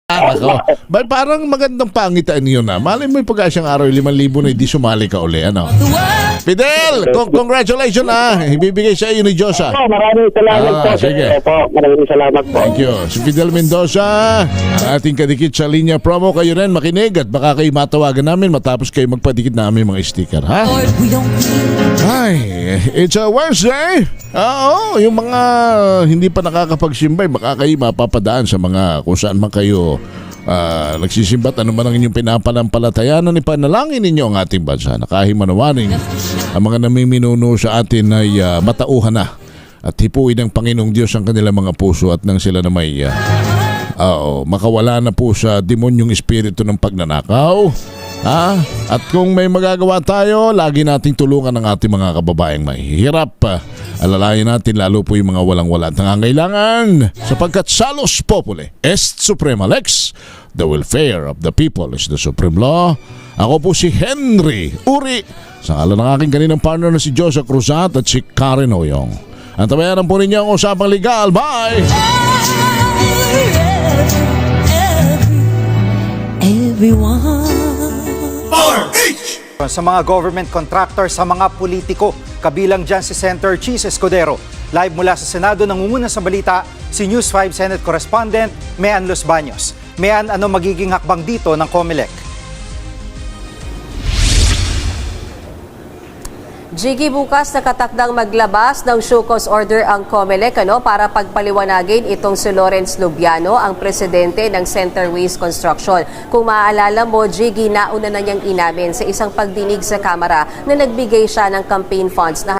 Ako. Parang magandang pangitaan yun na. Malay mo yung pag-asyang araw, 5,000 na hindi sumali ka uli. Ano? Fidel, congratulations ibibigay sa iyo ni Diyosa. Maraming salamat po. Sige. Maraming salamat po. Thank you. Si Fidel Mendoza, ang ating kadikit sa linya promo. Kayo rin makinig at baka kayo matawagan namin matapos kayo magpadikit namin mga sticker. Ha? Ay, it's a Wednesday. Oo, yung mga hindi pa nakakapagsimbay, baka kayo mapapadaan sa mga kung saan man kayo nagsisimbat, ano man ang inyong pinapanampalatayanan, ipanalangin ninyo ang ating bansa na kahit manawaning ang mga namiminuno sa atin ay matauhan na at hipuin ng Panginoong Diyos ang kanilang mga puso at nang sila na may makawala na po sa demonyong espiritu ng pagnanakaw. At kung may magagawa tayo, lagi nating tulungan ang ating mga kababaeng mahihirap. Alalayan natin lalo po yung mga walang-wala at nangangailangan sapagkat Salus Populi est Suprema Lex. The welfare of the people is the supreme law. Ako po si Henry Uri sa ngalan ng aking kaninang partner na si Joseph Cruzat at si Karen Oyong. Ang tabayaran po ninyo ang usapang legal. Bye! Everyone. Sa mga government contractor, sa mga politiko, kabilang dyan si Senator Cheese Escudero. Live mula sa Senado, nangunguna sa balita si News 5 Senate Correspondent Mean Los Baños. Mean, ano magiging hakbang dito ng COMELEC? Jiggy, bukas nakatakdang maglabas ng show cause order ang COMELEC para pagpaliwanagin itong si Lawrence Lubiano, ang presidente ng Centerways Construction. Kung maaalala mo, Jiggy, nauna na niyang inamin sa isang pagdinig sa Kamara na nagbigay siya ng campaign funds na